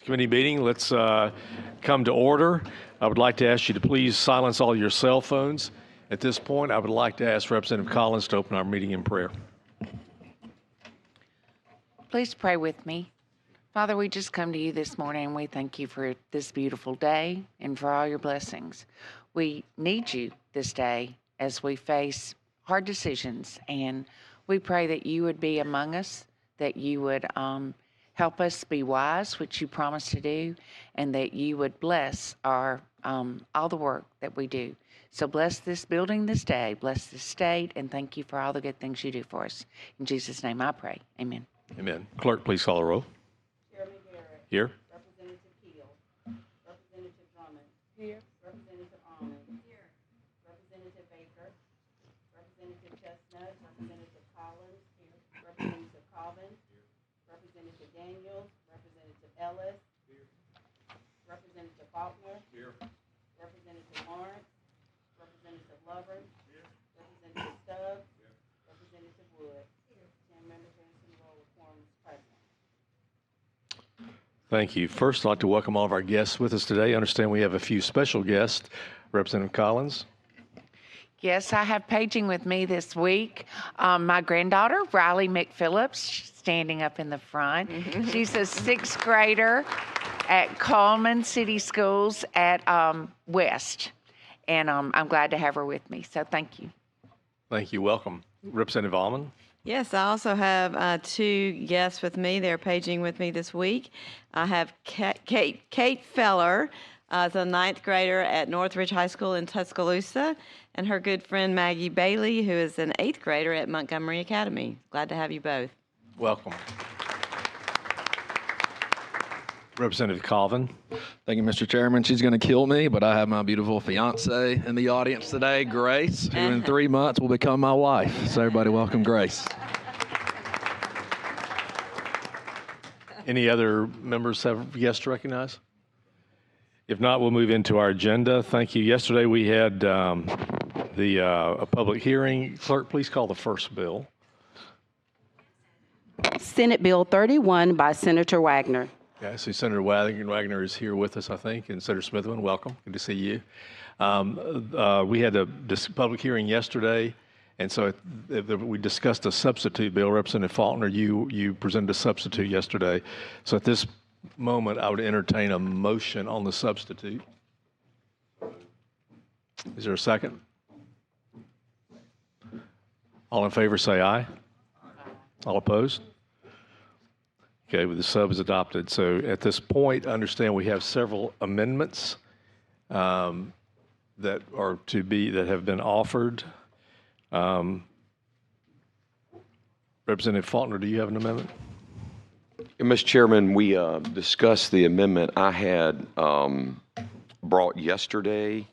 Committee meeting. Let's come to order. I would like to ask you to please silence all your cell phones. At this point, I would like to ask Representative Collins to open our meeting in prayer. Please pray with me. Father, we just come to you this morning and we thank you for this beautiful day and for all your blessings. We need you this day as we face hard decisions, and we pray that you would be among us, that you would help us be wise, which you promised to do, and that you would bless our all the work that we do. So bless this building this day, bless this state, and thank you for all the good things you do for us. In Jesus' name I pray. Amen. Amen. Clerk, please call the roll. Chairman Garrett. Here. Representative Keel. Representative Drummond. Here. Representative Almond. Here. Representative Baker. Representative Chestnut. Representative Collins. Here. Representative Colvin. Here. Representative Daniels. Representative Ellis. Here. Representative Faulkner. Here. Representative Lawrence. Representative Lovern. Here. Representative Stubbs. Here. Representative Wood. Here. 10 members are in the roll of quorum is present. Thank you. First, I'd like to welcome all of our guests with us today. I understand we have a few special guests. Representative Collins. Yes, I have paging with me this week. My granddaughter, Riley McPhillips, standing up in the front. She's a sixth grader at Coleman City Schools at West. And I'm glad to have her with me. So thank you. Thank you. Welcome. Representative Almond. Yes, I also have two guests with me. They're paging with me this week. I have Kate Feller, the ninth grader at Northridge High School in Tuscaloosa, and her good friend Maggie Bailey, who is an eighth grader at Montgomery Academy. Glad to have you both. Welcome. Representative Colvin. Thank you, Mr. Chairman. She's going to kill me, but I have my beautiful fiance in the audience today, Grace, who in 3 months will become my wife. So everybody welcome Grace. Any other members have guests to recognize? If not, we'll move into our agenda. Thank you. Yesterday we had a public hearing. Clerk, please call the first bill. Senate Bill 31 by Senator Wagner. Okay, so Senator Wagner is here with us, I think, and Senator Smithman, welcome. Good to see you. We had a public hearing yesterday, and so we discussed a substitute bill. Representative Faulkner, you presented a substitute yesterday. So at this moment, I would entertain a motion on the substitute. Is there a second? All in favor, say aye. All opposed? Okay, well, the sub is adopted. So at this point, understand we have several amendments that have been offered. Representative Faulkner, do you have an amendment? Mr. Chairman, we discussed the amendment I had brought yesterday,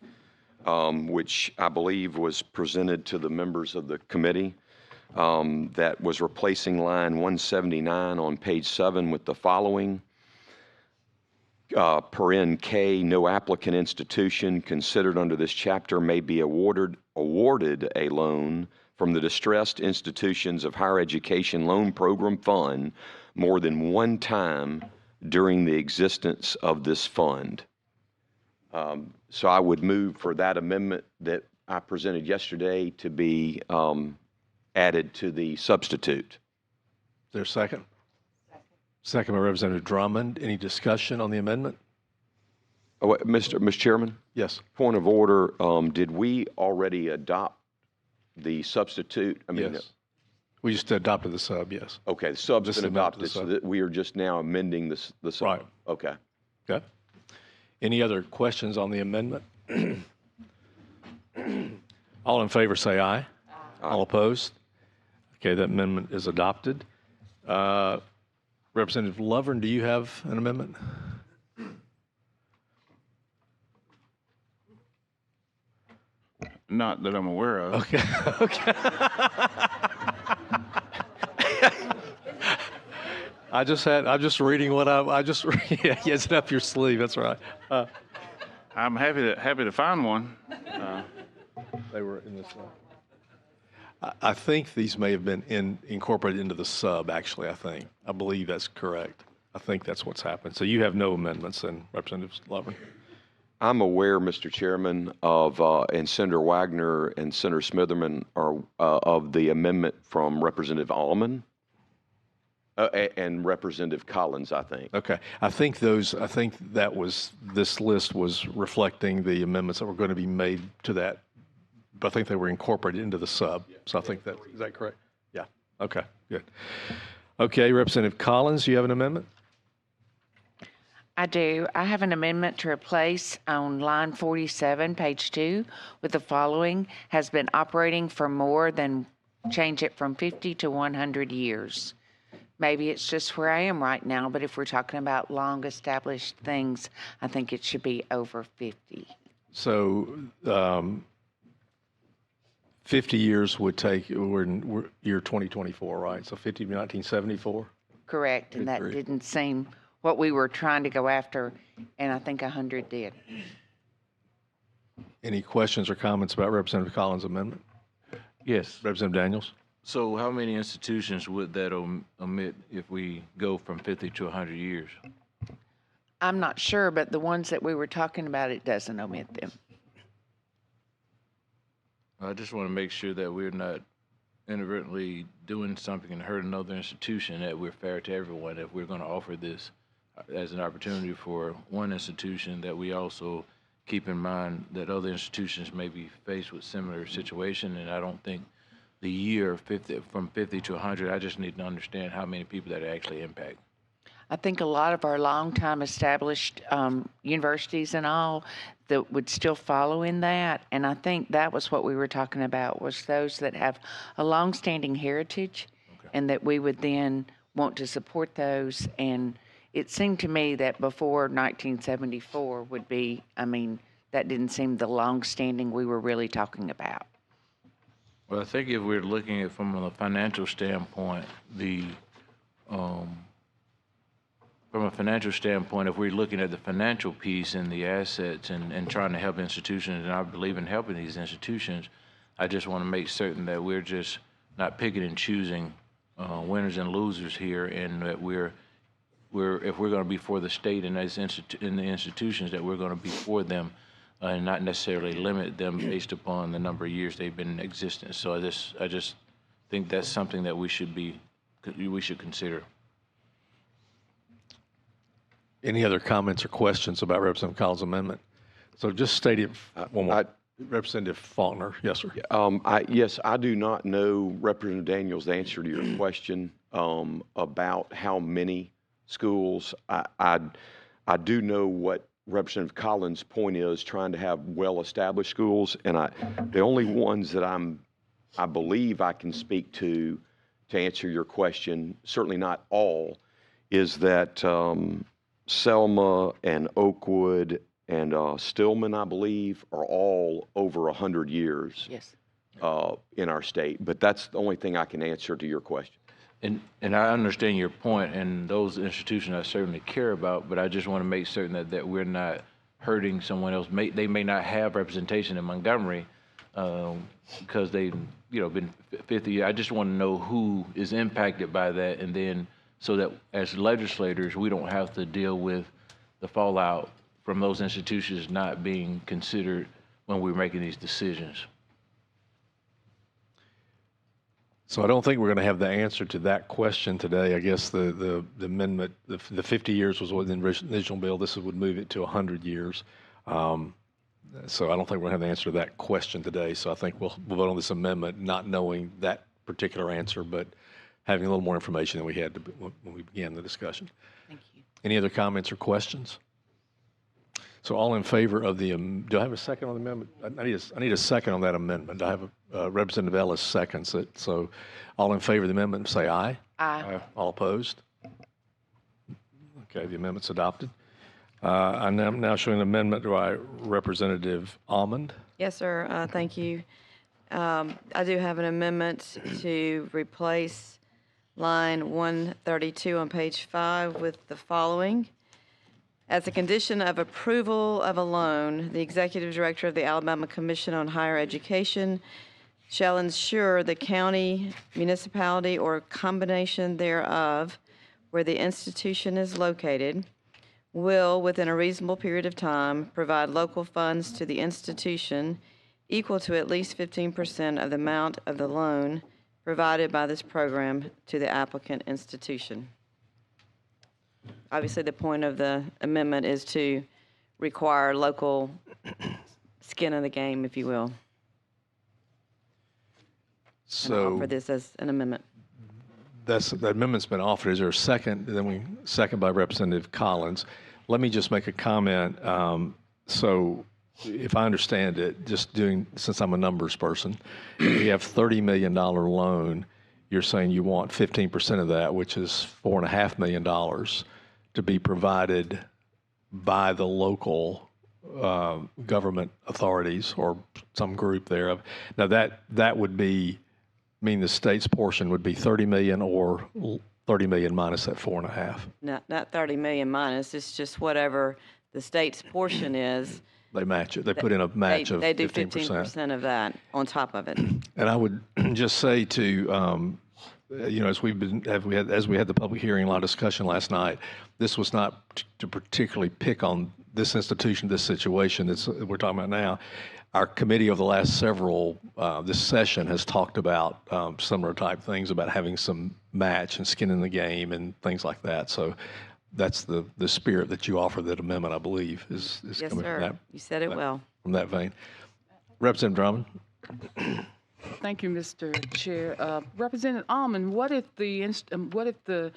which I believe was presented to the members of the committee. That was replacing line 179 on page 7 with the following. Paren K, no applicant institution considered under this chapter may be awarded a loan from the Distressed Institutions of Higher Education Loan Program Fund more than one time during the existence of this fund. So I would move for that amendment that I presented yesterday to be added to the substitute. Is there a second? Second by Representative Drummond. Any discussion on the amendment? Oh, Mr. Chairman? Yes. Point of order, did we already adopt the substitute? Yes. We just adopted the sub, yes. Okay, the sub's Just been amended adopted, the sub. so that we are just now amending the sub. Right. Okay. Okay. Any other questions on the amendment? All in favor say aye. All opposed? Okay, that amendment is adopted. Representative Lovern, do you have an amendment? Not that I'm aware of. Okay. Okay. I'm just reading what yeah, it's up your sleeve. That's right. I'm happy to find one. They were in this. I think these may have been incorporated into the sub. Actually, I believe that's correct. I think that's what's happened. So you have no amendments then, Representative Lovern? I'm aware, Mr. Chairman, of, and Senator Wagner and Senator Smitherman are, of the amendment from Representative Alman and Representative Collins, I think. Okay. I think this list was reflecting the amendments that were going to be made to that, but I think they were incorporated into the sub. So I think is that correct? Yeah. Okay, good. Okay, Representative Collins, you have an amendment? I do. I have an amendment to replace on line 47, page 2, with the following: has been operating for more than, change it from 50 to 100 years. Maybe it's just where I am right now, but if we're talking about long established things, I think it should be over 50. So 50 years would take, we're in year 2024, right? So 50 to 1974? Correct, and that didn't seem what we were trying to go after, and I think 100 did. Any questions or comments about Representative Collins' amendment? Yes. Representative Daniels? So how many institutions would that omit if we go from 50 to 100 years? I'm not sure, but the ones that we were talking about, it doesn't omit them. I just want to make sure that we're not inadvertently doing something and hurt another institution, that we're fair to everyone. If we're going to offer this as an opportunity for one institution, that we also keep in mind that other institutions may be faced with similar situation. And I don't think the year 50, from 50 to 100, I just need to understand how many people that actually impact. I think a lot of our long-time established universities and all that would still follow in that, and I think that was what we were talking about, was those that have a long-standing heritage, and that we would then want to support those. And it seemed to me that before 1974 would be, I mean, that didn't seem the long-standing we were really talking about. Well, I think if we're looking at from a financial standpoint, from a financial standpoint, if we're looking at the financial piece and the assets and trying to help institutions, and I believe in helping these institutions, I just want to make certain that we're just not picking and choosing winners and losers here, and that if we're going to be for the state and in the institutions, that we're going to be for them and not necessarily limit them based upon the number of years they've been in existence. So I just think that's something that we should consider. Any other comments or questions about Representative Collins' amendment? So just state it one more. Representative Faulkner, yes, sir. Yes, I do not know, Representative Daniels, the answer to your question about how many schools. I do know what Representative Collins' point is, trying to have well-established schools, and the only ones that I believe I can speak to answer your question, certainly not all, is that Selma and Oakwood and Stillman, I believe, are all over 100 years. Yes. In our state. But that's the only thing I can answer to your question. And I understand your point, and those institutions I certainly care about, but I just want to make certain that we're not hurting someone else. They may not have representation in Montgomery because they've been 50 years. I just want to know who is impacted by that, and then so that as legislators, we don't have to deal with the fallout from those institutions not being considered when we're making these decisions. So I don't think we're going to have the answer to that question today. I guess the amendment, the 50 years was what the original bill. This would move it to 100 years. So I don't think we're going to have the answer to that question today. So I think we'll vote on this amendment, not knowing that particular answer, but having a little more information than we had when we began the discussion. Thank you. Any other comments or questions? So all in favor of the, do I have a second on the amendment? I need a second on that amendment. I have Representative Ellis seconds it. So all in favor of the amendment, say aye. Aye. All opposed? Okay, the amendment's adopted. I'm now showing an amendment by Representative Almond. Yes, sir. Thank you. I do have an amendment to replace line 132 on page 5 with the following. As a condition of approval of a loan, the Executive Director of the Alabama Commission on Higher Education shall ensure the county, municipality, or combination thereof where the institution is located, will, within a reasonable period of time, provide local funds to the institution equal to at least 15% of the amount of the loan provided by this program to the applicant institution. Obviously, the point of the amendment is to require local skin in the game, if you will. And I'll So offer this as an amendment. that amendment's been offered. Is there a second? Second by Representative Collins. Let me just make a comment. So if I understand it, since I'm a numbers person, if you have $30 million loan, you're saying you want 15% of that, which is $4.5 million, to be provided by the local government authorities or some group thereof. Now that would mean the state's portion would be 30 million or 30 million minus that 4.5. Not 30 million minus, it's just whatever the state's portion is. They match it. They put in a match of 15%. They do 15% of that on top of it. And I would just say to, as we had the public hearing, a lot of discussion last night, this was not to particularly pick on this institution, this situation that we're talking about now. Our committee over the last this session has talked about similar type things about having some match and skin in the game and things like that. So that's the spirit that you offer that amendment, I believe, is Yes, coming sir. from that. You said it well. From that vein. Representative Drummond. Thank you, Mr. Chair. Representative Almond, what if the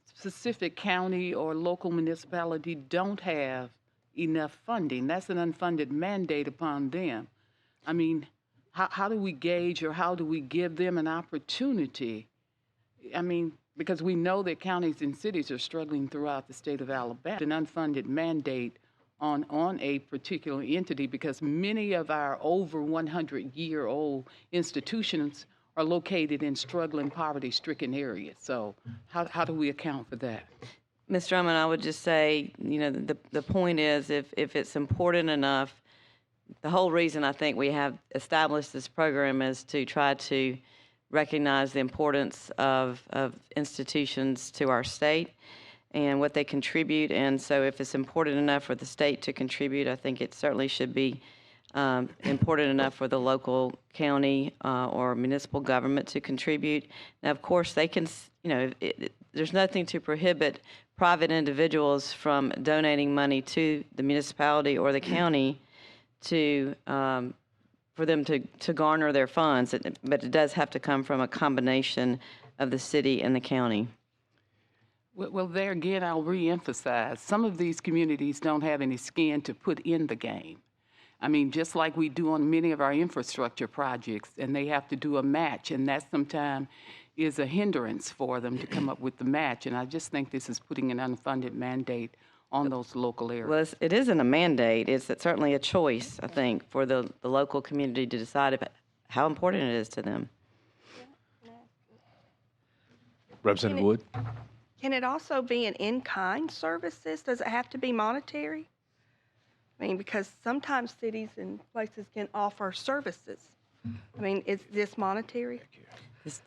specific county or local municipality don't have enough funding? That's an unfunded mandate upon them. I mean, how do we gauge or how do we give them an opportunity? I mean, because we know that counties and cities are struggling throughout the state of Alabama. An unfunded mandate on a particular entity, because many of our over 100-year-old institutions are located in struggling, poverty-stricken areas. So how do we account for that? Ms. Drummond, I would just say, the point is if it's important enough, the whole reason I think we have established this program is to try to recognize the importance of institutions to our state and what they contribute. And so if it's important enough for the state to contribute, I think it certainly should be important enough for the local county or municipal government to contribute. Now, of course, they can, there's nothing to prohibit private individuals from donating money to the municipality or the county for them to garner their funds, but it does have to come from a combination of the city and the county. Well, there again, I'll reemphasize, some of these communities don't have any skin to put in the game. I mean, just like we do on many of our infrastructure projects, and they have to do a match, and that sometimes is a hindrance for them to come up with the match. And I just think this is putting an unfunded mandate on those local areas. Well, it isn't a mandate. It's certainly a choice, I think, for the local community to decide how important it is to them. Representative Wood. Can it also be an in-kind services? Does it have to be monetary? I mean, because sometimes cities and places can offer services. I mean, is this monetary?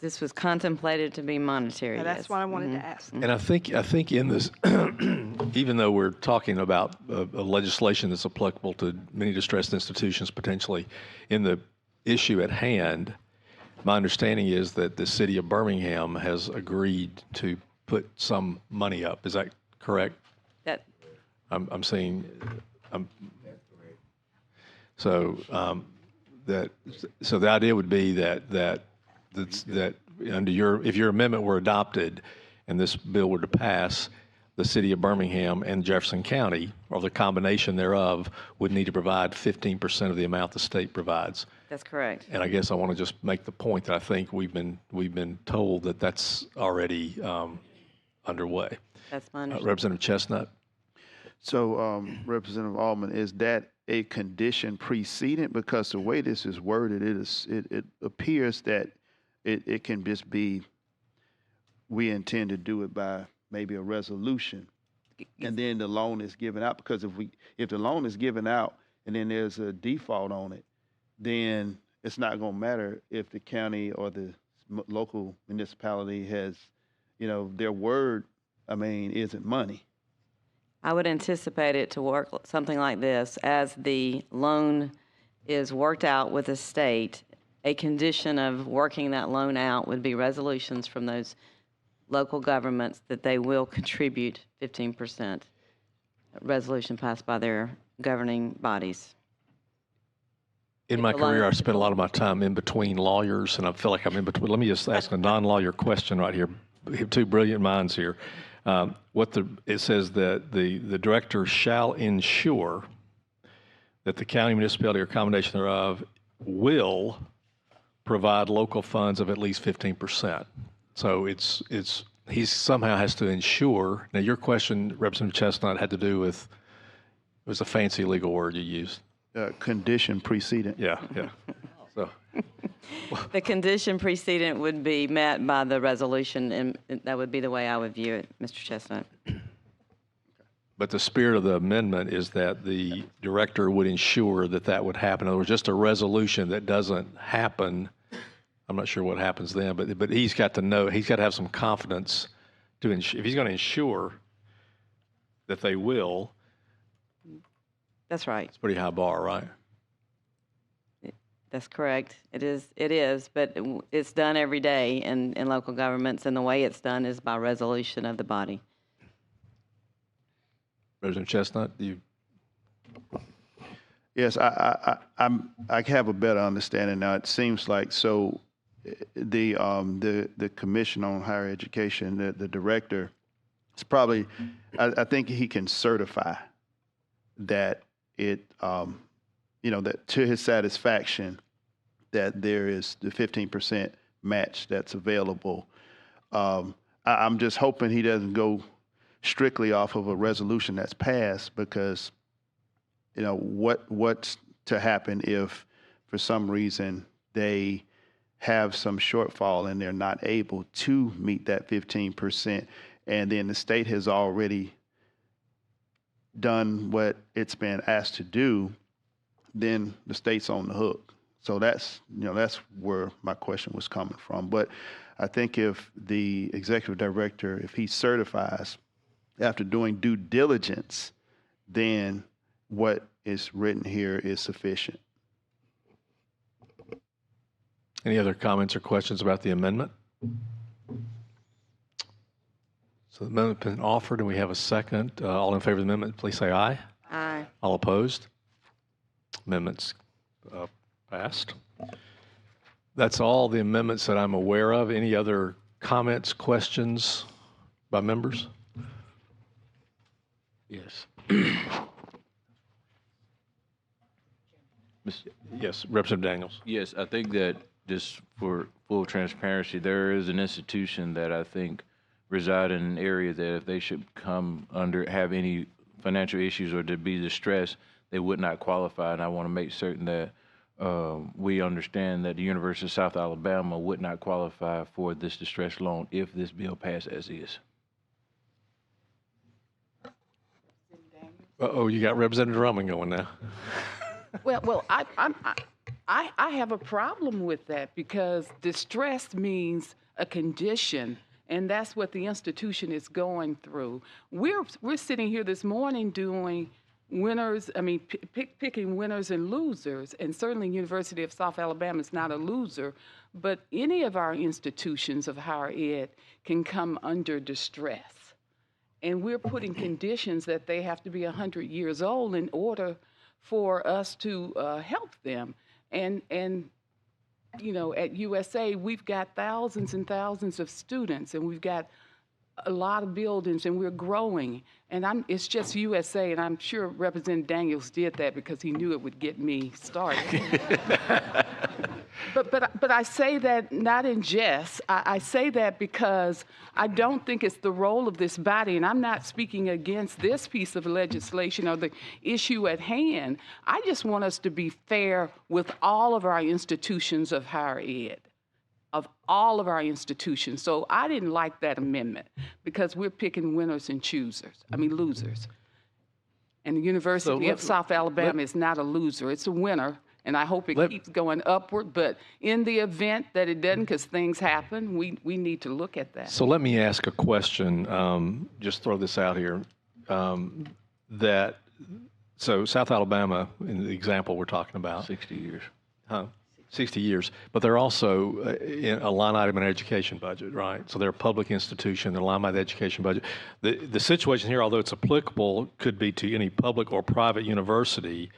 This was contemplated to be monetary. That's yes. what I wanted to ask. And I think in this, even though we're talking about a legislation that's applicable to many distressed institutions potentially, in the issue at hand, my understanding is that the city of Birmingham has agreed to put some money up. Is that correct? That I'm seeing. So the idea would be that if your amendment were adopted and this bill were to pass, the city of Birmingham and Jefferson County, or the combination thereof, would need to provide 15% of the amount the state provides. That's correct. And I guess I want to just make the point that I think we've been told that that's already underway. That's my understanding. Representative Chestnut. So, Representative Almond, is that a condition precedent? Because the way this is worded, it appears that it can just be, we intend to do it by maybe a resolution, and then the loan is given out. Because if the loan is given out and then there's a default on it, then it's not going to matter if the county or the local municipality has, their word I mean, isn't money. I would anticipate it to work something like this. As the loan is worked out with the state, a condition of working that loan out would be resolutions from those local governments that they will contribute 15%. Resolution passed by their governing bodies. In my career, I've spent a lot of my time in between lawyers, and I feel like I'm in between. Let me just ask a non-lawyer question right here. We have two brilliant minds here. It says that the director shall ensure that the county, municipality, or combination thereof will provide local funds of at least 15%. So he somehow has to ensure. Now, your question, Representative Chestnut, had to do with, it was a fancy legal word you used. Condition precedent. Yeah. So The condition precedent would be met by the resolution, and that would be the way I would view it, Mr. Chestnut. But the spirit of the amendment is that the director would ensure that would happen. In other words, just a resolution that doesn't happen, I'm not sure what happens then, but he's got to know, he's got to have some confidence if he's going to ensure that they will. That's right. It's a pretty high bar, right? That's correct. It is, but it's done every day in local governments, and the way it's done is by resolution of the body. President Chestnut, you. Yes, I have a better understanding now. It seems like the Commission on Higher Education, the director, is probably, I think he can certify that that to his satisfaction, that there is the 15% match that's available. I'm just hoping he doesn't go strictly off of a resolution that's passed, because what's to happen if for some reason they have some shortfall and they're not able to meet that 15%, and then the state has already done what it's been asked to do, then the state's on the hook. So that's where my question was coming from. But I think if the executive director, if he certifies after doing due diligence, then what is written here is sufficient. Any other comments or questions about the amendment? So the amendment's been offered, and we have a second. All in favor of the amendment, please say aye. Aye. All opposed? Amendment's passed. That's all the amendments that I'm aware of. Any other comments, questions by members? Yes. Yes, Representative Daniels. Yes, I think that just for full transparency, there is an institution that I think reside in an area that if they should have any financial issues or to be distressed, they would not qualify. And I want to make certain that we understand that the University of South Alabama would not qualify for this distress loan if this bill passed as is. Uh-oh, you got Representative Drummond going now. Well, I have a problem with that, because distress means a condition, and that's what the institution is going through. We're sitting here this morning doing winners, picking winners and losers, and certainly University of South Alabama is not a loser, but any of our institutions of higher ed can come under distress. And we're putting conditions that they have to be 100 years old in order for us to help them. And at USA, we've got thousands and thousands of students, and we've got a lot of buildings, and we're growing. And it's just USA, and I'm sure Representative Daniels did that because he knew it would get me started. But I say that not in jest. I say that because I don't think it's the role of this body, and I'm not speaking against this piece of legislation or the issue at hand. I just want us to be fair with all of our institutions of higher ed, of all of our institutions. So I didn't like that amendment because we're picking winners and losers. And the University of South Alabama is not a loser, it's a winner. and I hope it keeps going upward. But in the event that it doesn't, because things happen, we need to look at that. So let me ask a question, just throw this out here. So South Alabama, in the example we're talking about. 60 years. 60 years, but they're also in a line item in education budget, right? So they're a public institution, they're a line item education budget. The situation here, although it's applicable, could be to any public or private university.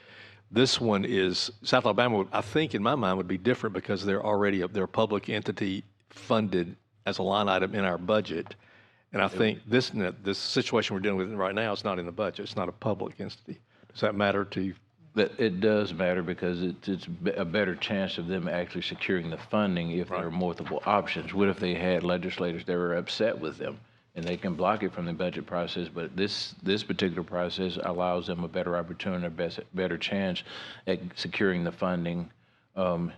This one is, South Alabama, I think in my mind, would be different because they're a public entity funded as a line item in our budget. And I think this situation we're dealing with right now is not in the budget. It's not a public entity. Does that matter to you? That it does matter because it's a better chance of them actually securing the funding if there are multiple options. What if they had legislators that were upset with them and they can block it from the budget process? But this particular process allows them a better opportunity, a better chance at securing the funding in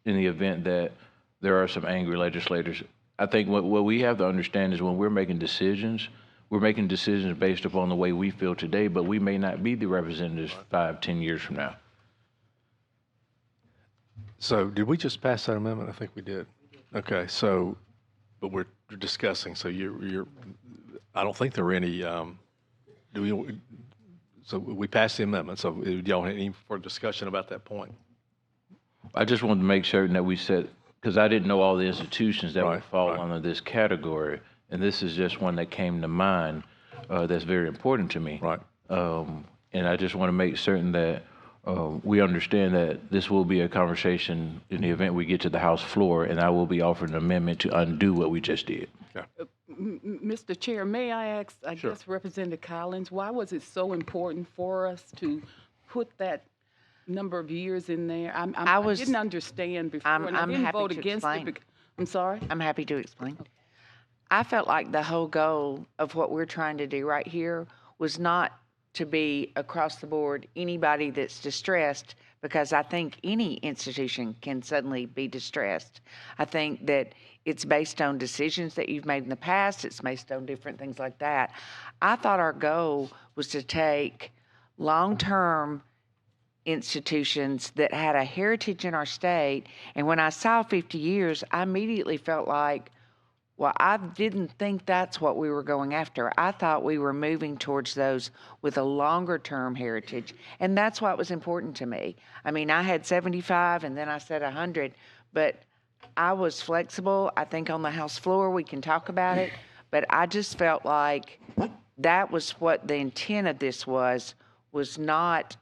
the event that there are some angry legislators. I think what we have to understand is when we're making decisions based upon the way we feel today, but we may not be the representatives 5-10 years from now. So did we just pass that amendment? I think we did. Okay, so, but we're discussing, so I don't think there are any, so we passed the amendment, so do y'all have any further discussion about that point? I just wanted to make certain that we said, because I didn't know all the institutions that would fall under this category. And this is just one that came to mind that's very important to me. Right. And I just want to make certain that we understand that this will be a conversation in the event we get to the House floor, and I will be offering an amendment to undo what we just did. Okay. Mr. Chair, may I ask, Sure. guess Representative Collins, why was it so important for us to put that number of years in there? I didn't understand before, and I didn't vote against it. I'm sorry? I'm happy to explain. I felt like the whole goal of what we're trying to do right here was not to be across the board anybody that's distressed, because I think any institution can suddenly be distressed. I think that it's based on decisions that you've made in the past. It's based on different things like that. I thought our goal was to take long-term institutions that had a heritage in our state. And when I saw 50 years, I immediately felt like, well, I didn't think that's what we were going after. I thought we were moving towards those with a longer term heritage. And that's what was important to me. I mean, I had 75 and then I said 100, but I was flexible. I think on the House floor we can talk about it, but I just felt like that was what the intent of this was not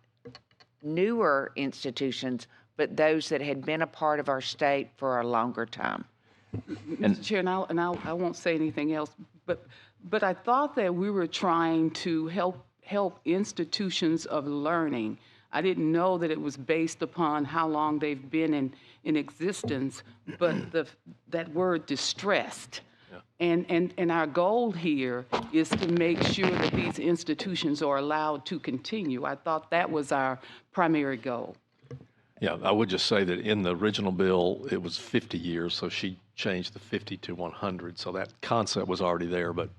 newer institutions, but those that had been a part of our state for a longer time. Mr. Chair, and I won't say anything else, but I thought that we were trying to help institutions of learning. I didn't know that it was based upon how long they've been in existence, but that word distressed. Yeah. And our goal here is to make sure that these institutions are allowed to continue. I thought that was our primary goal. Yeah, I would just say that in the original bill, it was 50 years, so she changed the 50 to 100. So that concept was already there, but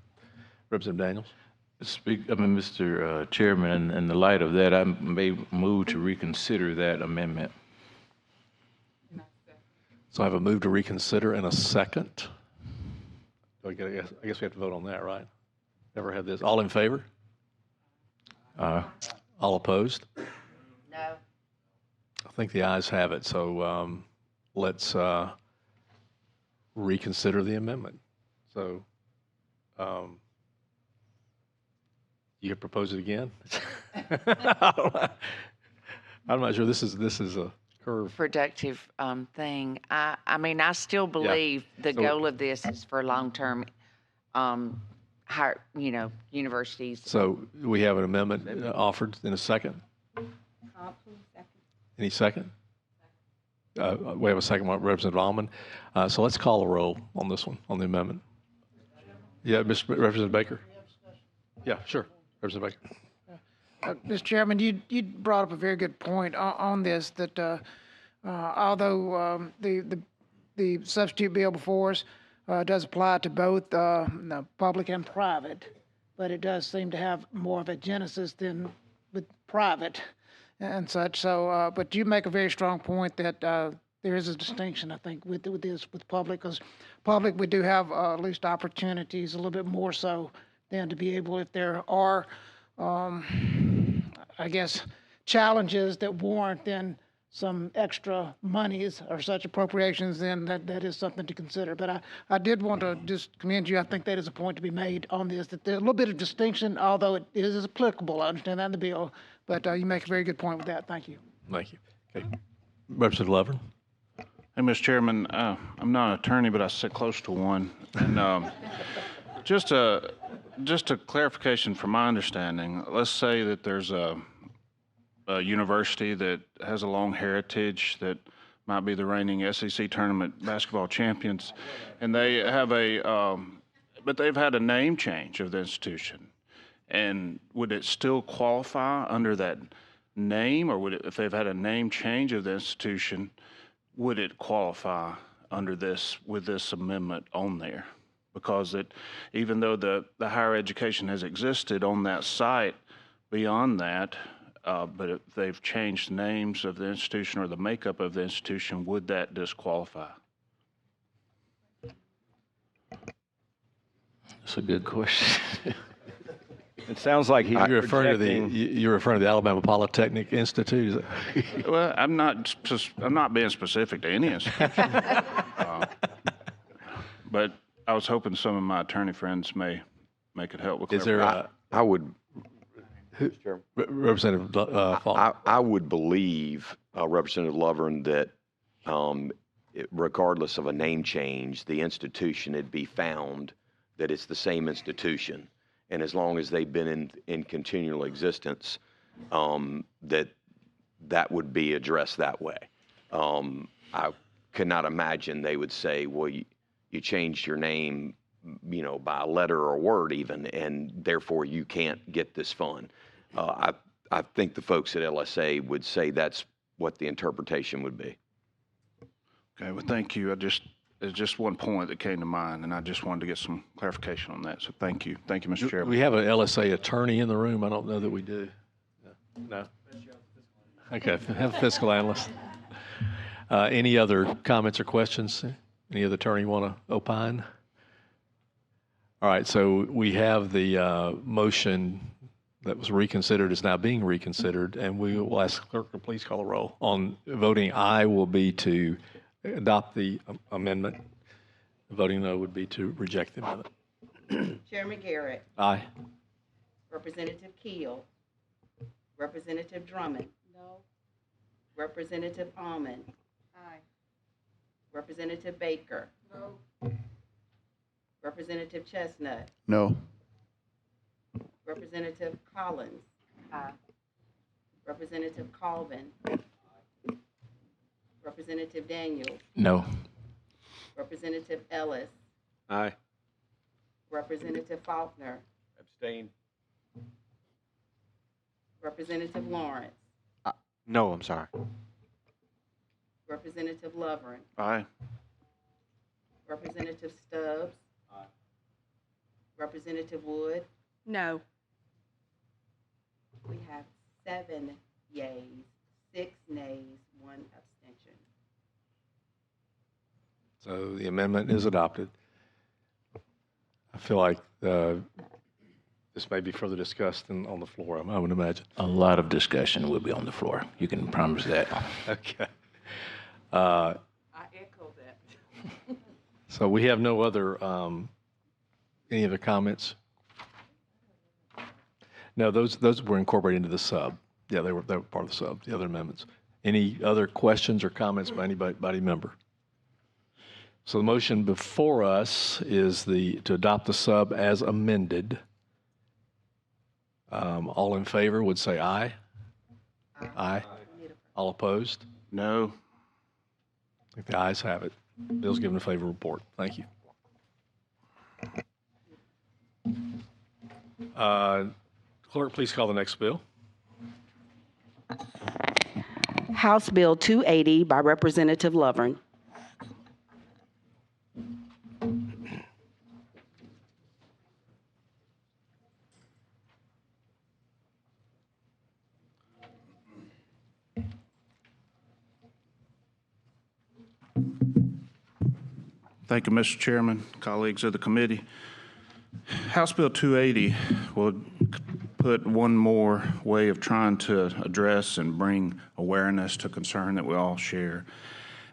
Representative Daniels? Mr. Chairman, in the light of that, I may move to reconsider that amendment. So I have a move to reconsider and a second. I guess we have to vote on that, right? Never had this. All in favor? All opposed? No. I think the ayes have it, so let's reconsider the amendment. So you could propose it again? I'm not sure. This is a curve. Productive thing. I mean, I still believe the goal of this is for long-term higher, universities. So we have an amendment offered in a second? Any second? We have a second one, Representative Almond. So let's call a roll on this one, on the amendment. Yeah, Representative Baker. Yeah, sure. Representative Baker. Mr. Chairman, you brought up a very good point on this, that although the substitute bill before us does apply to both public and private, but it does seem to have more of a genesis than with private. and such. So, but you make a very strong point that there is a distinction, I think, with this with public, because public we do have at least opportunities a little bit more so than to be able, if there are, I guess, challenges that warrant then some extra monies or such appropriations, then that is something to consider. But I did want to just commend you. I think that is a point to be made on this, that there's a little bit of distinction, although it is applicable. I understand that in the bill, but you make a very good point with that. Thank you. Thank you. Okay. Representative Lovern. Hey, Mr. Chairman, I'm not an attorney, but I sit close to one. And just a clarification from my understanding, let's say that there's a university that has a long heritage that might be the reigning SEC tournament basketball champions, and they have but they've had a name change of the institution. And would it still qualify under that name, or would it, if they've had a name change of the institution, would it qualify under this, with this amendment on there? Because even though the higher education has existed on that site beyond that, but if they've changed names of the institution or the makeup of the institution, would that disqualify? That's a good question. It sounds like you're referring to the Alabama Polytechnic Institute. Is that? Well, I'm not being specific to any institution, but I was hoping some of my attorney friends may could help with. Is there? I would. Representative Falk. I would believe, Representative Lovern, that regardless of a name change, the institution had be found that it's the same institution. And as long as they've been in continual existence, that would be addressed that way. I could not imagine they would say, well, you changed your name, by a letter or a word even, and therefore you can't get this fund. I think the folks at LSA would say that's what the interpretation would be. Okay, well, thank you. It's just one point that came to mind, and I just wanted to get some clarification on that. So thank you. Thank you, Mr. Do Chairman. we have an LSA attorney in the room? I don't know that we do. No? Okay, have a fiscal analyst. Any other comments or questions? Any other attorney want to opine? All right, so we have the motion that was reconsidered is now being reconsidered, and we will ask the clerk to please call a roll. On voting aye will be to adopt the amendment. Voting no would be to reject the amendment. Chairman Garrett, Aye. Representative Keel, Representative Drummond. No. Representative Almond. Aye. Representative Baker. No. Representative Chestnut. No. Representative Collins. Aye. Representative Colvin. Representative Daniels. No. Representative Ellis. Aye. Representative Faulkner. Abstain. Representative Lawrence. No, I'm sorry. Representative Lovern. Aye. Representative Stubbs. Aye. Representative Wood. No. We have 7 yeas, 6 nays, 1 abstention. So the amendment is adopted. I feel like this may be further discussed on the floor, I would imagine. A lot of discussion will be on the floor. You can promise that. Okay. I echo that. So we have no other, any other comments? No, those were incorporated into the sub. Yeah, they were part of the sub, the other amendments. Any other questions or comments by anybody member? So the motion before us is to adopt the sub as amended. All in favor would say aye. Aye. All opposed? No. I think the ayes have it. Bill's given a favor report. Thank you. Clerk, please call the next bill. House Bill 280 by Representative Lovern. Thank you, Mr. Chairman, colleagues of the committee. House Bill 280 will put one more way of trying to address and bring awareness to concern that we all share,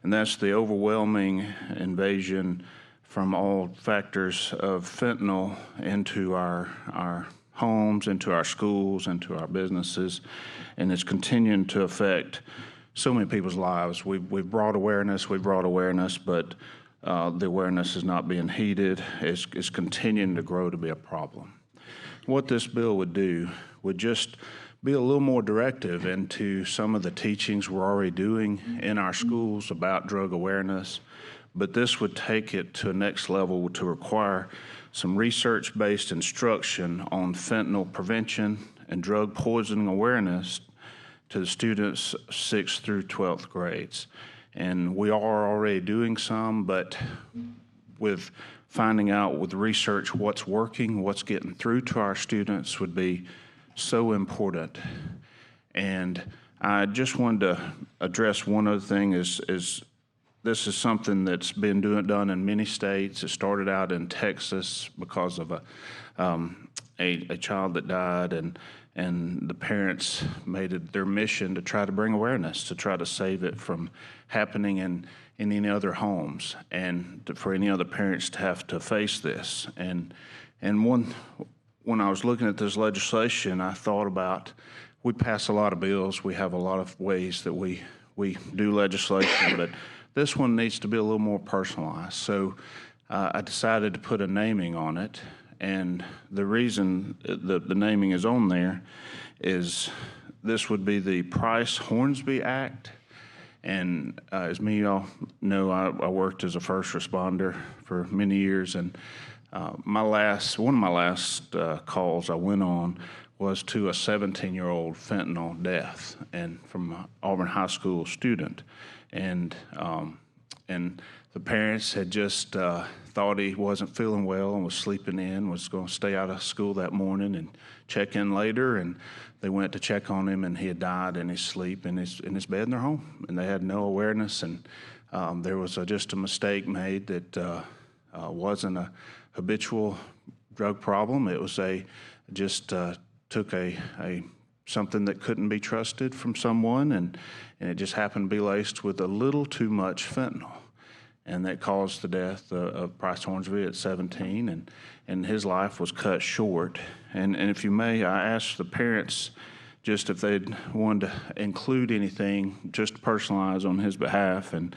and that's the overwhelming invasion from all factors of fentanyl into our homes, into our schools, into our businesses, and it's continuing to affect so many people's lives. We've brought awareness, but the awareness is not being heeded. It's continuing to grow to be a problem. What this bill would do would just be a little more directive into some of the teachings we're already doing in our schools about drug awareness, but this would take it to a next level to require some research-based instruction on fentanyl prevention and drug poisoning awareness to the students 6th through 12th grades. And we are already doing some, but with finding out with research what's working, what's getting through to our students would be so important. And I just wanted to address one other thing is this is something that's been done in many states. It started out in Texas because of a child that died, and the parents made it their mission to try to bring awareness, to try to save it from happening in any other homes, and for any other parents to have to face this. And when I was looking at this legislation, I thought about, we pass a lot of bills, we have a lot of ways that we do legislation, but this one needs to be a little more personalized. So I decided to put a naming on it. And the reason the naming is on there is this would be the Price-Hornsby Act. And as many of y'all know, I worked as a first responder for many years. And one of my last calls I went on was to a 17-year-old fentanyl death, and from an Auburn High School student. And the parents had just thought he wasn't feeling well and was sleeping in, was going to stay out of school that morning and check in later. And they went to check on him, and he had died in his sleep in his bed in their home. And they had no awareness, and there was just a mistake made that wasn't a habitual drug problem. It was took something that couldn't be trusted from someone, and it just happened to be laced with a little too much fentanyl. And that caused the death of Price Hornsby at 17, and his life was cut short. And if you may, I asked the parents just if they'd wanted to include anything, just personalize on his behalf, and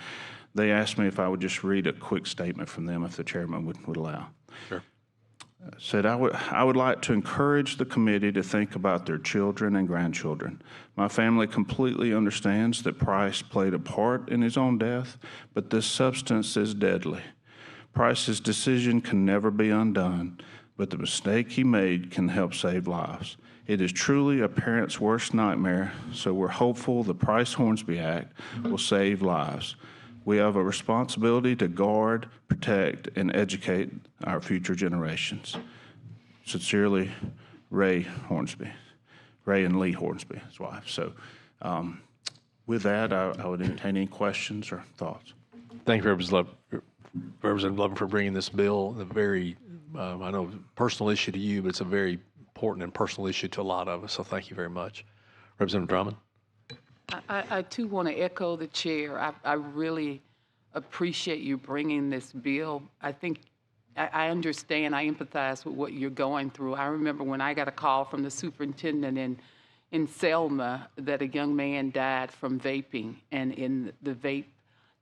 they asked me if I would just read a quick statement from them if the chairman would allow. Sure. Said, I would like to encourage the committee to think about their children and grandchildren. My family completely understands that Price played a part in his own death, but this substance is deadly. Price's decision can never be undone, but the mistake he made can help save lives. It is truly a parent's worst nightmare, so we're hopeful the Price-Hornsby Act will save lives. We have a responsibility to guard, protect, and educate our future generations. Sincerely, Ray Hornsby. Ray and Lee Hornsby, his wife. So with that, I would entertain any questions or thoughts. Thank you, Representative Lovin, for bringing this bill. A very, I know, personal issue to you, but it's a very important and personal issue to a lot of us. So thank you very much. Representative Drummond. I too want to echo the chair. I really appreciate you bringing this bill. I think I understand, I empathize with what you're going through. I remember when I got a call from the superintendent in Selma that a young man died from vaping, and in the vape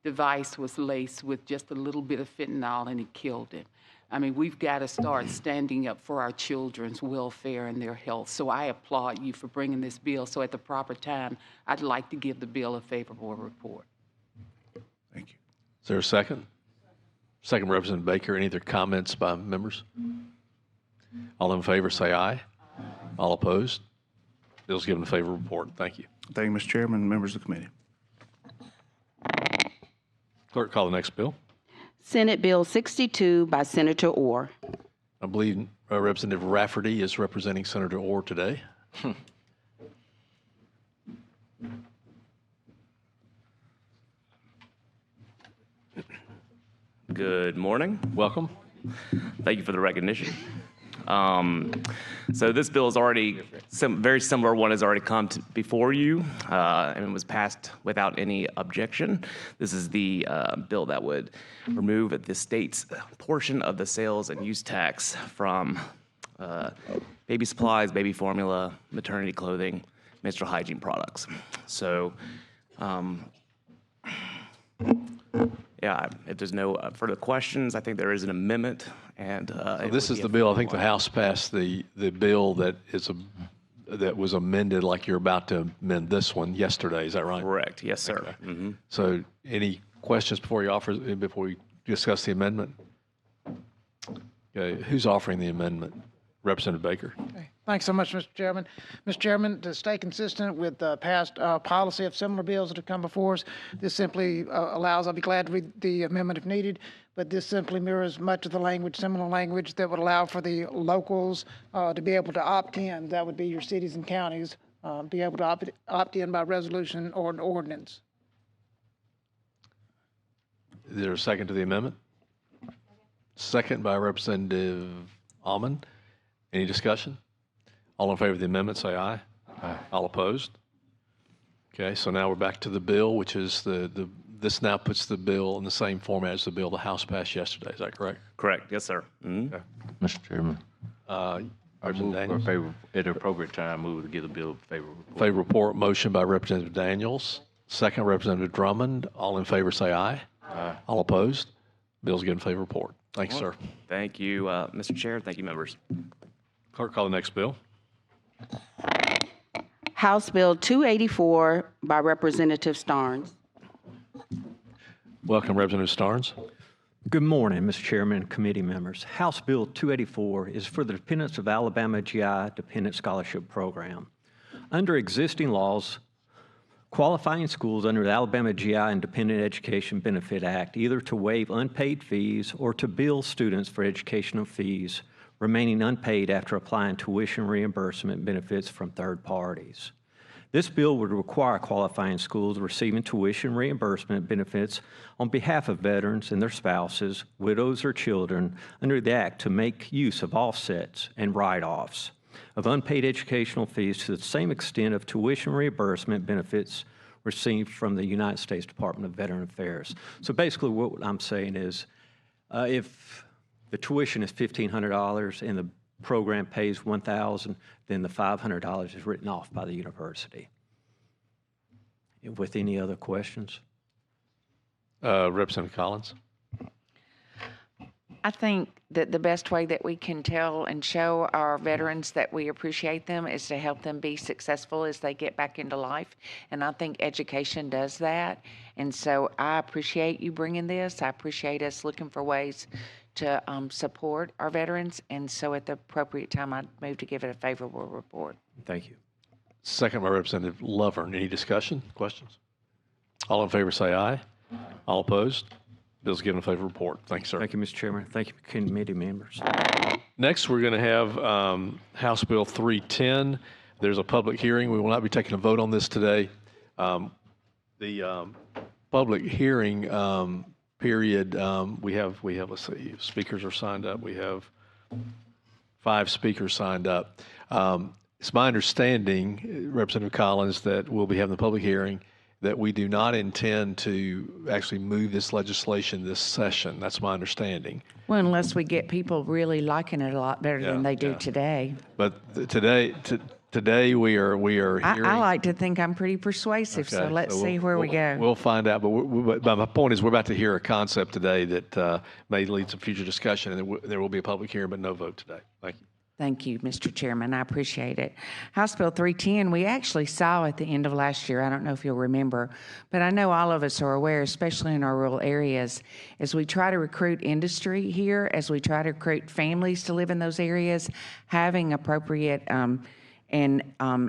device was laced with just a little bit of fentanyl, and it killed him. I mean, we've got to start standing up for our children's welfare and their health. So I applaud you for bringing this bill. So at the proper time, I'd like to give the bill a favorable report. Thank you. Is there a second? Second, Representative Baker. Any other comments by members? All in favor, say aye. All opposed? Bill's given a favorable report. Thank you. Thank you, Mr. Chairman and members of the committee. Clerk, call the next bill. Senate Bill 62 by Senator Orr. I believe Representative Rafferty is representing Senator Orr today. Good morning. Welcome. Thank you for the recognition. So this bill is already, very similar one has already come before you, and it was passed without any objection. This is the bill that would remove the state's portion of the sales and use tax from baby supplies, baby formula, maternity clothing, menstrual hygiene products. So, yeah, if there's no further questions, I think there is an amendment, and So this is the bill. I think the House passed the bill that that was amended, like you're about to amend this one yesterday. Is that right? Correct. Yes, sir. Okay. Mm-hmm. So, any questions before we discuss the amendment? Okay. Who's offering the amendment? Representative Baker. Okay. Thanks so much, Mr. Chairman. Mr. Chairman, to stay consistent with past policy of similar bills that have come before us, this simply allows, I'll be glad to read the amendment if needed, but this simply mirrors much of the language, similar language that would allow for the locals to be able to opt in. That would be your cities and counties, be able to opt in by resolution or an ordinance. Is there a second to the amendment? Second by Representative Almond. Any discussion? All in favor of the amendment, say aye. Aye. All opposed? Okay, so now we're back to the bill, which is this now puts the bill in the same format as the bill the House passed yesterday. Is that correct? Correct. Yes, sir. Mm-hmm. Okay. Mr. Chairman, I move Daniels? for favor, at the appropriate time, move to give the bill a favorable report. Favor report motion by Representative Daniels. Second, Representative Drummond. All in favor, say aye. Aye. All opposed? Bill's given favor report. Thank you, sir. Thank you, Mr. Chair. Thank you, members. Clerk, call the next bill. House Bill 284 by Representative Starnes. Welcome, Representative Starnes. Good morning, Mr. Chairman and committee members. House Bill 284 is for the Dependents of Alabama GI Dependent Scholarship Program. Under existing laws, qualifying schools under the Alabama GI and Dependent Education Benefit Act either to waive unpaid fees or to bill students for educational fees remaining unpaid after applying tuition reimbursement benefits from third parties. This bill would require qualifying schools receiving tuition reimbursement benefits on behalf of veterans and their spouses, widows, or children under the Act to make use of offsets and write-offs of unpaid educational fees to the same extent of tuition reimbursement benefits received from the United States Department of Veteran Affairs. So basically what I'm saying is if the tuition is $1,500 and the program pays $1,000, then the $500 is written off by the university. With any other questions? Representative Collins. I think that the best way that we can tell and show our veterans that we appreciate them is to help them be successful as they get back into life. And I think education does that. And so I appreciate you bringing this. I appreciate us looking for ways to support our veterans. And so at the appropriate time, I'd move to give it a favorable report. Thank you. Second by Representative Lovern. Any discussion, questions? All in favor say aye. All opposed? Bill's given a favorable report. Thanks, sir. Thank you, Mr. Chairman. Thank you, committee members. Next, we're going to have House Bill 310. There's a public hearing. We will not be taking a vote on this today. The public hearing period, we have, let's see, speakers are signed up. We have 5 speakers signed up. It's my understanding, Representative Collins, that we'll be having the public hearing, that we do not intend to actually move this legislation this session. That's my understanding. Well, unless we get people really liking it a lot better than they do today. But today we are hearing. I like to think I'm pretty persuasive, so let's see where we go. We'll find out. But my point is, we're about to hear a concept today that may lead to future discussion, and there will be a public hearing, but no vote today. Thank you. Thank you, Mr. Chairman. I appreciate it. House Bill 310, we actually saw at the end of last year. I don't know if you'll remember, but I know all of us are aware, especially in our rural areas, as we try to recruit industry here, as we try to recruit families to live in those areas, having appropriate and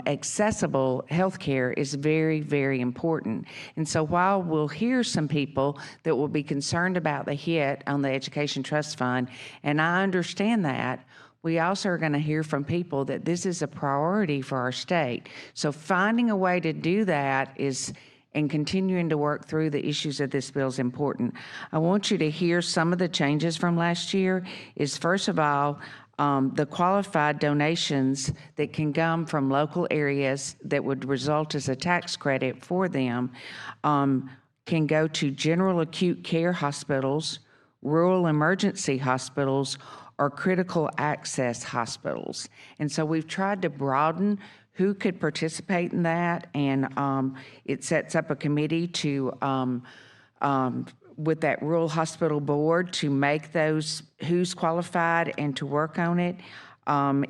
accessible health care is very, very important. And so while we'll hear some people that will be concerned about the hit on the Education Trust Fund, and I understand that, we also are going to hear from people that this is a priority for our state. So finding a way to do that is and continuing to work through the issues of this bill is important. I want you to hear some of the changes from last year is, first of all, the qualified donations that can come from local areas that would result as a tax credit for them can go to general acute care hospitals, rural emergency hospitals, or critical access hospitals. And so we've tried to broaden who could participate in that, and it sets up a committee to with that rural hospital board to make those who's qualified and to work on it.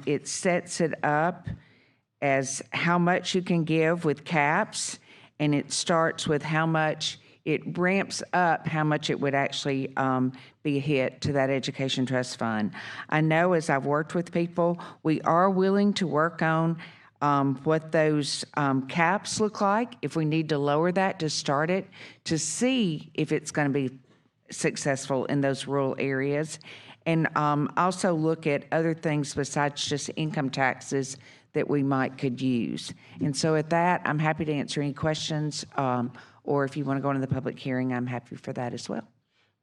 It sets it up as how much you can give with caps, and it starts with how much, it ramps up how much it would actually be a hit to that education trust fund. I know as I've worked with people, we are willing to work on what those caps look like, if we need to lower that to start it, to see if it's going to be successful in those rural areas, and also look at other things besides just income taxes that we could use. And so at that, I'm happy to answer any questions, or if you want to go into the public hearing, I'm happy for that as well.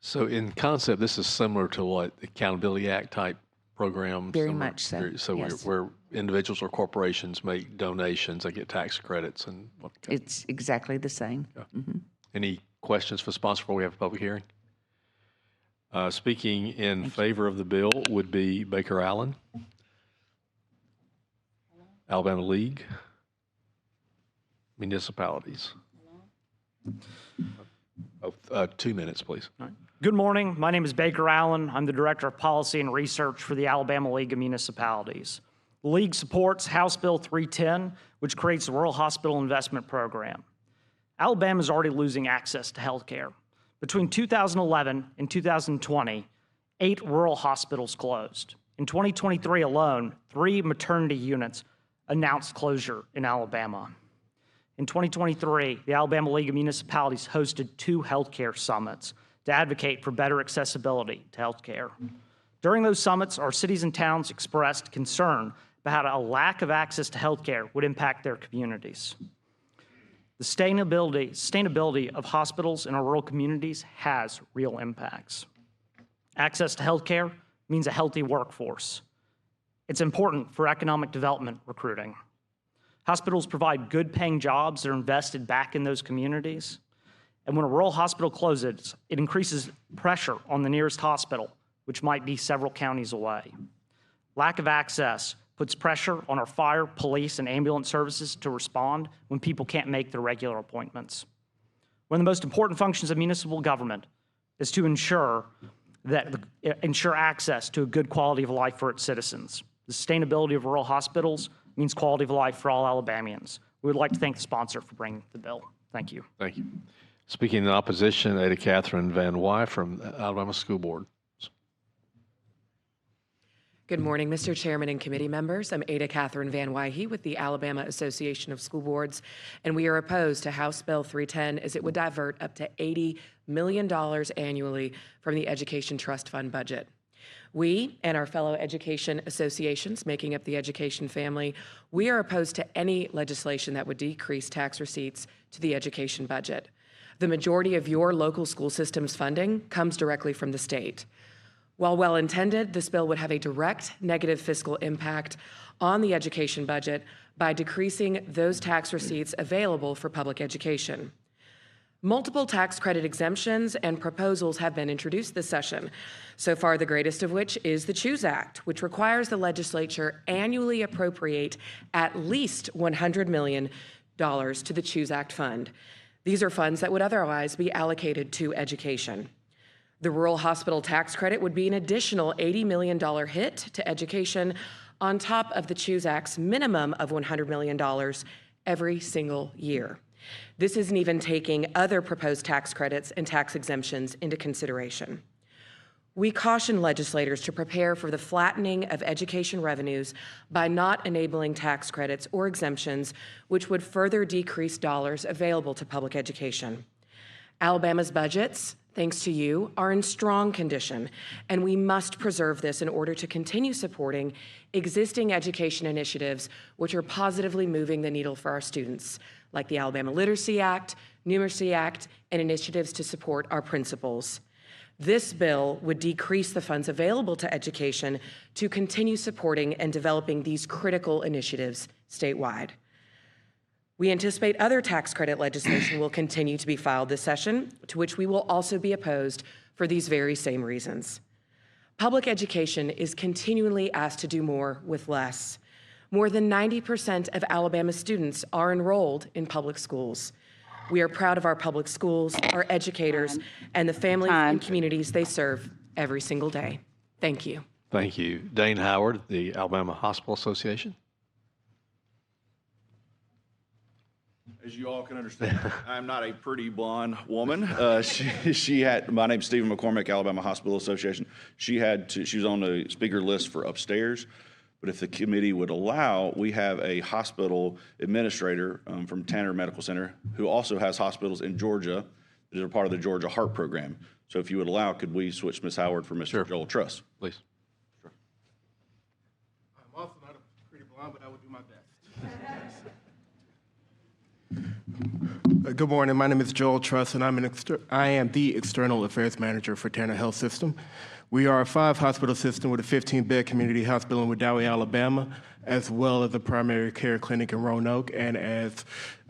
So in concept, this is similar to what the Accountability Act type programs? Very much so, So yes. where individuals or corporations make donations, they get tax credits and what? It's exactly the same. Yeah. Mhm. Any questions for the sponsor before we have a public hearing? Speaking in favor of the bill would be Baker Allen, Alabama League, municipalities. 2 minutes, please. Good morning. My name is Baker Allen. I'm the Director of Policy and Research for the Alabama League of Municipalities. The League supports House Bill 310, which creates the Rural Hospital Investment Program. Alabama is already losing access to health care. Between 2011 and 2020, 8 rural hospitals closed. In 2023 alone, 3 maternity units announced closure in Alabama. In 2023, the Alabama League of Municipalities hosted 2 healthcare summits to advocate for better accessibility to healthcare. During those summits, our cities and towns expressed concern about how a lack of access to healthcare would impact their communities. The sustainability of hospitals in our rural communities has real impacts. Access to healthcare means a healthy workforce. It's important for economic development recruiting. Hospitals provide good-paying jobs that are invested back in those communities. And when a rural hospital closes, it increases pressure on the nearest hospital, which might be several counties away. Lack of access puts pressure on our fire, police, and ambulance services to respond when people can't make their regular appointments. One of the most important functions of municipal government is to ensure access to a good quality of life for its citizens. The sustainability of rural hospitals means quality of life for all Alabamians. We would like to thank the sponsor for bringing the bill. Thank you. Thank you. Speaking in opposition, Ada Catherine Van Wy from Alabama School Board. Good morning, Mr. Chairman and committee members. I'm Ada Catherine Van Wy with the Alabama Association of School Boards, and we are opposed to House Bill 310 as it would divert up to $80 million annually from the Education Trust Fund budget. We and our fellow education associations making up the education family, we are opposed to any legislation that would decrease tax receipts to the education budget. The majority of your local school system's funding comes directly from the state. While well-intended, this bill would have a direct negative fiscal impact on the education budget by decreasing those tax receipts available for public education. Multiple tax credit exemptions and proposals have been introduced this session. So far, the greatest of which is the CHOOSE Act, which requires the legislature annually appropriate at least $100 million to the CHOOSE Act fund. These are funds that would otherwise be allocated to education. The rural hospital tax credit would be an additional $80 million hit to education on top of the CHOOSE Act's minimum of $100 million every single year. This isn't even taking other proposed tax credits and tax exemptions into consideration. We caution legislators to prepare for the flattening of education revenues by not enabling tax credits or exemptions, which would further decrease dollars available to public education. Alabama's budgets, thanks to you, are in strong condition, and we must preserve this in order to continue supporting existing education initiatives which are positively moving the needle for our students, like the Alabama Literacy Act, Numeracy Act, and initiatives to support our principals. This bill would decrease the funds available to education to continue supporting and developing these critical initiatives statewide. We anticipate other tax credit legislation will continue to be filed this session, to which we will also be opposed for these very same reasons. Public education is continually asked to do more with less. More than 90% of Alabama students are enrolled in public schools. We are proud of our public schools, our educators, and the families and communities they serve every single day. Thank you. Thank you. Dane Howard, the Alabama Hospital Association. As you all can understand, I'm not a pretty blonde woman. My name's Stephen McCormick, Alabama Hospital Association. She was on the speaker list for upstairs, but if the committee would allow, we have a hospital administrator from Tanner Medical Center who also has hospitals in Georgia that are part of the Georgia Heart Program. So if you would allow, could we switch Ms. Howard for Mr. Joel Truss? Please. Sure. I'm also not a pretty blonde, but I will do my best. Good morning. My name is Joel Truss, and I am the External Affairs Manager for Tanner Health System. We are a 5-hospital system with a 15-bed community hospital in Wedowee, Alabama, as well as a primary care clinic in Roanoke. And as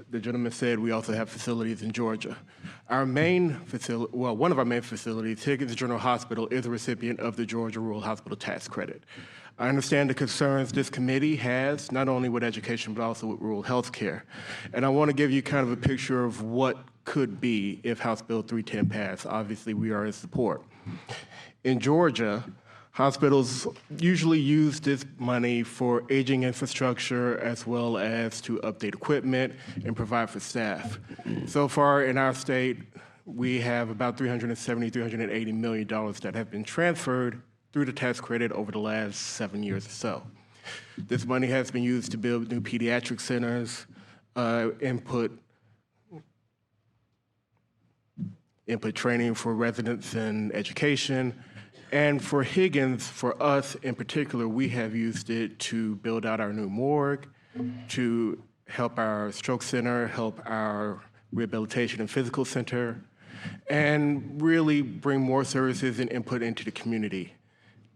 the gentleman said, we also have facilities in Georgia. Our main facility, well, one of our main facilities, Higgins General Hospital, is a recipient of the Georgia Rural Hospital Tax Credit. I understand the concerns this committee has, not only with education, but also with rural health care. And I want to give you kind of a picture of what could be if House Bill 310 passed. Obviously, we are in support. In Georgia, hospitals usually use this money for aging infrastructure as well as to update equipment and provide for staff. So far in our state, we have about $370, $380 million that have been transferred through the tax credit over the last 7 years or so. This money has been used to build new pediatric centers, input training for residents in education, and for Higgins, for us in particular, we have used it to build out our new morgue, to help our stroke center, help our rehabilitation and physical center, and really bring more services and input into the community.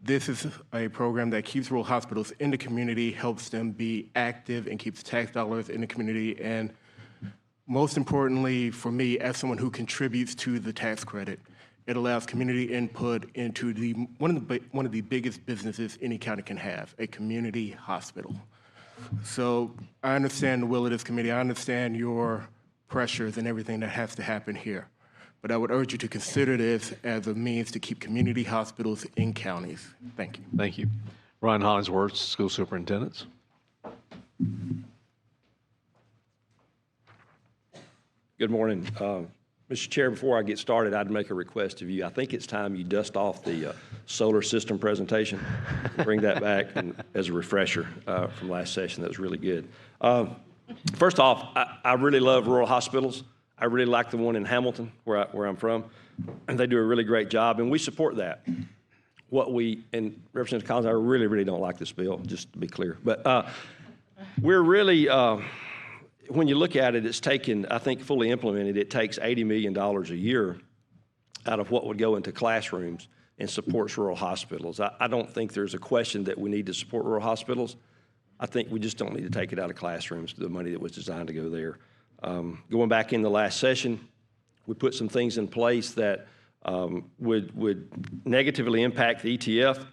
This is a program that keeps rural hospitals in the community, helps them be active, and keeps tax dollars in the community. And most importantly, for me, as someone who contributes to the tax credit, it allows community input into one of the biggest businesses any county can have, a community hospital. So I understand the will of this committee. I understand your pressures and everything that has to happen here. But I would urge you to consider this as a means to keep community hospitals in counties. Thank you. Thank you. Ron Hollingsworth, School Superintendents. Good morning. Mr. Chair, before I get started, I'd make a request of you. I think it's time you dust off the solar system presentation, bring that back as a refresher from last session. That was really good. First off, I really love rural hospitals. I really like the one in Hamilton, where I'm from, and they do a really great job, and we support that. And Representative Collins, I really, really don't like this bill, just to be clear. But we're really, when you look at it, it's taken, I think fully implemented, it takes $80 million a year out of what would go into classrooms and supports rural hospitals. I don't think there's a question that we need to support rural hospitals. I think we just don't need to take it out of classrooms, the money that was designed to go there. Going back in the last session, we put some things in place that would negatively impact the ETF.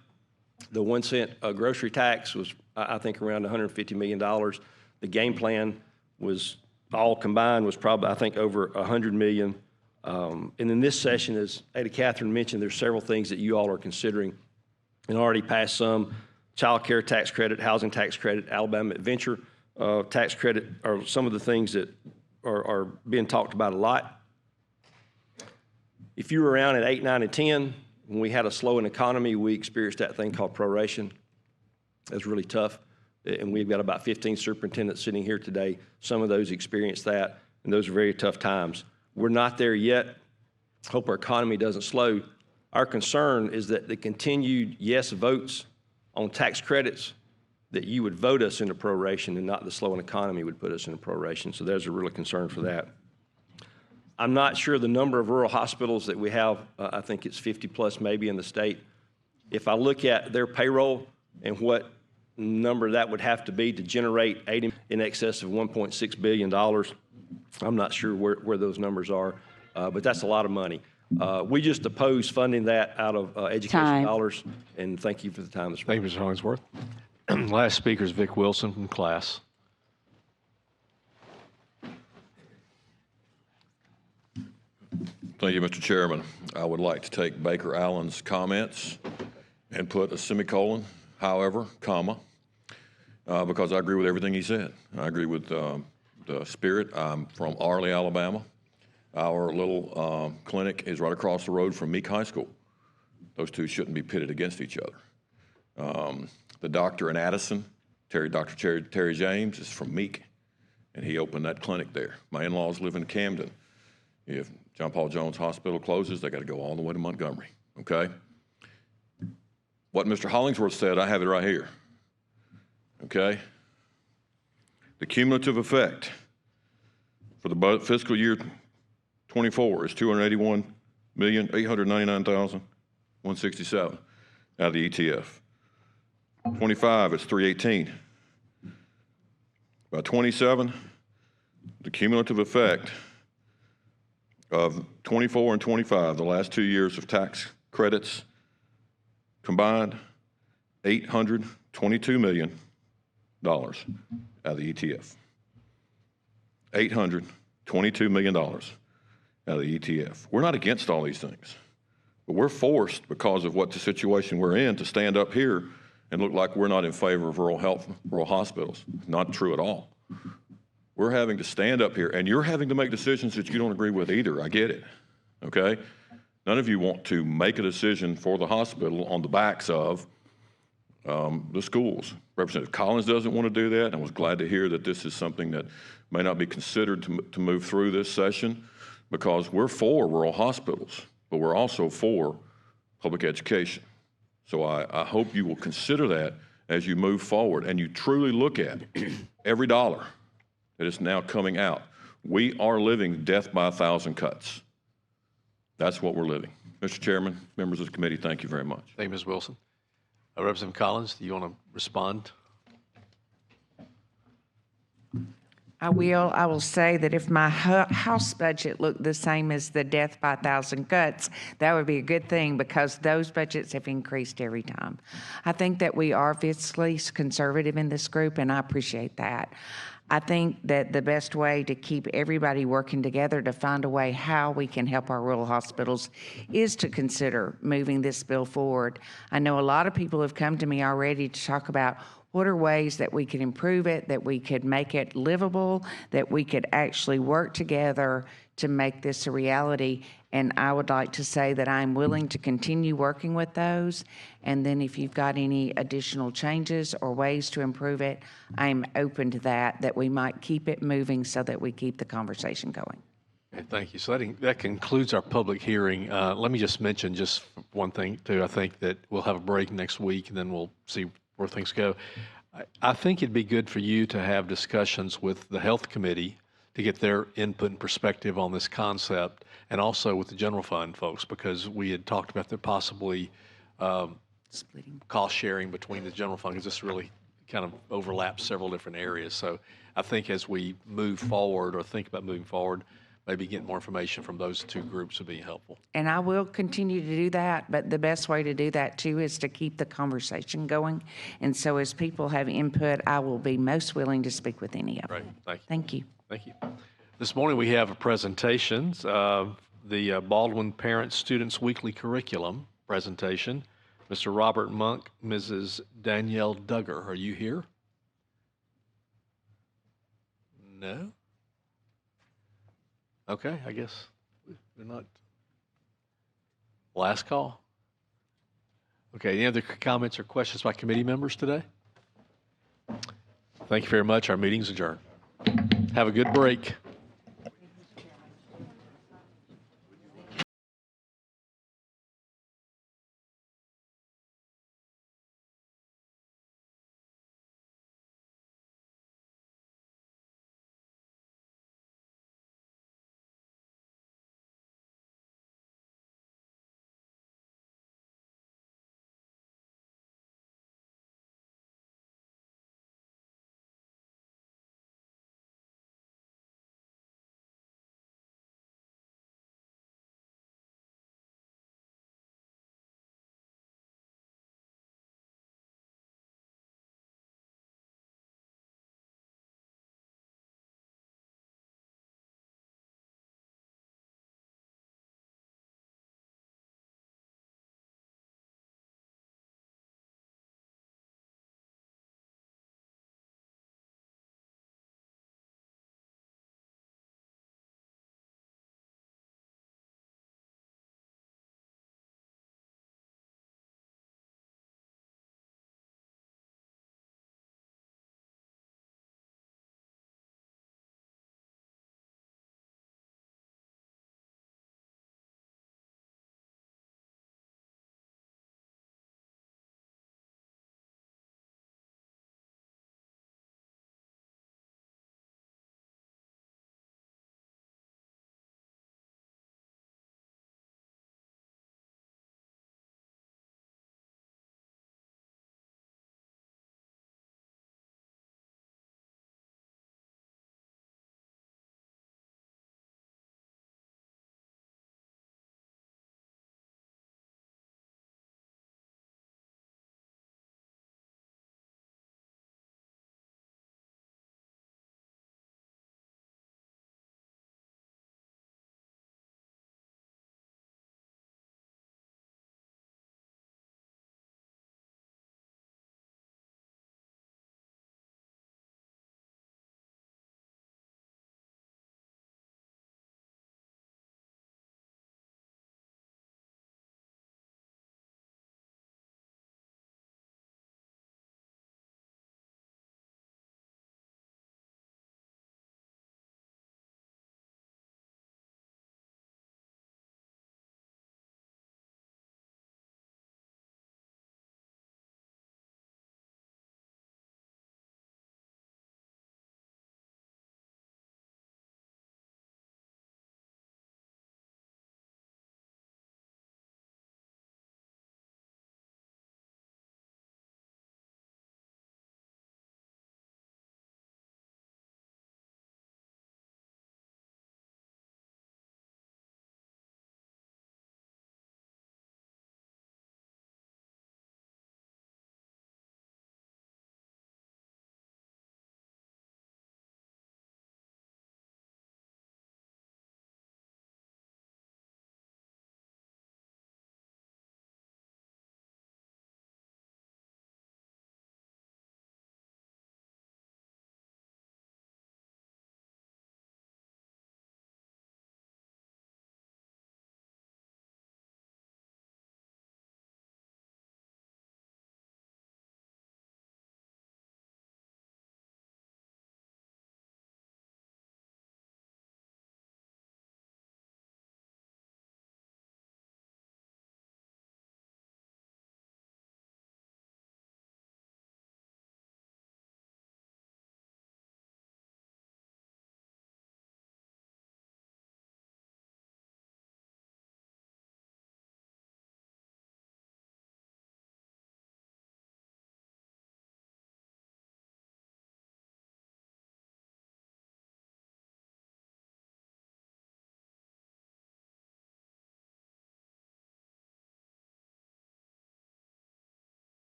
The 1 cent grocery tax was, I think, around $150 million. The game plan was all combined was probably, I think, over $100 million. And in this session, as Ada Catherine mentioned, there's several things that you all are considering and already passed some. Child care tax credit, housing tax credit, Alabama Adventure tax credit are some of the things that are being talked about a lot. If you were around at 8, 9, and 10, when we had a slowing economy, we experienced that thing called proration. That's really tough. And we've got about 15 superintendents sitting here today. Some of those experienced that, and those are very tough times. We're not there yet. hope our economy doesn't slow. Our concern is that the continued yes votes on tax credits, that you would vote us into proration and not the slowing economy would put us into proration. So there's a real concern for that. I'm not sure the number of rural hospitals that we have. I think it's 50 plus maybe in the state. If I look at their payroll and what number that would have to be to generate in excess of $1.6 billion, I'm not sure where those numbers are, but that's a lot of money. We just oppose funding that out of education dollars, and thank you for the time this morning. Thank you, Mr. Hollingsworth. Last speaker is Vic Wilson from class. Thank you, Mr. Chairman. I would like to take Baker Allen's comments and put a semicolon, however, comma, because I agree with everything he said. I agree with the spirit. I'm from Arley, Alabama. Our little clinic is right across the road from Meek High School. Those two shouldn't be pitted against each other. The doctor in Addison, Dr. Terry James, is from Meek, and he opened that clinic there. My in-laws live in Camden. If John Paul Jones Hospital closes, they got to go all the way to Montgomery, okay? What Mr. Hollingsworth said, I have it right here, okay? The cumulative effect for the fiscal year 24 is $281,899,167 out of the ETF. 25 is 318. By 27, the cumulative effect of 24 and 25, the last 2 years of tax credits combined, $822 million out of the ETF. $822 million out of the ETF. We're not against all these things, but we're forced, because of what the situation we're in, to stand up here and look like we're not in favor of rural health, rural hospitals. Not true at all. We're having to stand up here, and you're having to make decisions that you don't agree with either. I get it, okay? None of you want to make a decision for the hospital on the backs of the schools. Representative Collins doesn't want to do that. I was glad to hear that this is something that may not be considered to move through this session, because we're for rural hospitals, but we're also for public education. So I hope you will consider that as you move forward and you truly look at every dollar that is now coming out. We are living death by 1,000 cuts. That's what we're living. Mr. Chairman, members of the committee, thank you very much. Thank you, Ms. Wilson. Representative Collins, do you want to respond? I will. I will say that if my house budget looked the same as the death by 1,000 cuts, that would be a good thing, because those budgets have increased every time. I think that we are fiscally conservative in this group, and I appreciate that. I think that the best way to keep everybody working together to find a way how we can help our rural hospitals is to consider moving this bill forward. I know a lot of people have come to me already to talk about what are ways that we could improve it, that we could make it livable, that we could actually work together to make this a reality. And I would like to say that I'm willing to continue working with those. And then if you've got any additional changes or ways to improve it, I'm open to that we might keep it moving so that we keep the conversation going. Okay, thank you. So that concludes our public hearing. Let me just mention just one thing, too. I think that we'll have a break next week, and then we'll see where things go. I think it'd be good for you to have discussions with the Health Committee to get their input and perspective on this concept, and also with the general fund folks, because we had talked about the possibly splitting cost sharing between the general fund, because this really kind of overlaps several different areas. So I think as we move forward or think about moving forward, maybe getting more information from those two groups would be helpful. And I will continue to do that, but the best way to do that too is to keep the conversation going. And so as people have input, I will be most willing to speak with any of them. Great, Thank you. Thank you. This morning we have a presentation of the Baldwin Parents Students Weekly Curriculum presentation. Mr. Robert Monk, Mrs. Danielle Duggar, are you here? No? Okay, I guess we're not. Last call. Okay, any other comments or questions by committee members today? Thank you very much. Our meeting's adjourned. Have a good break.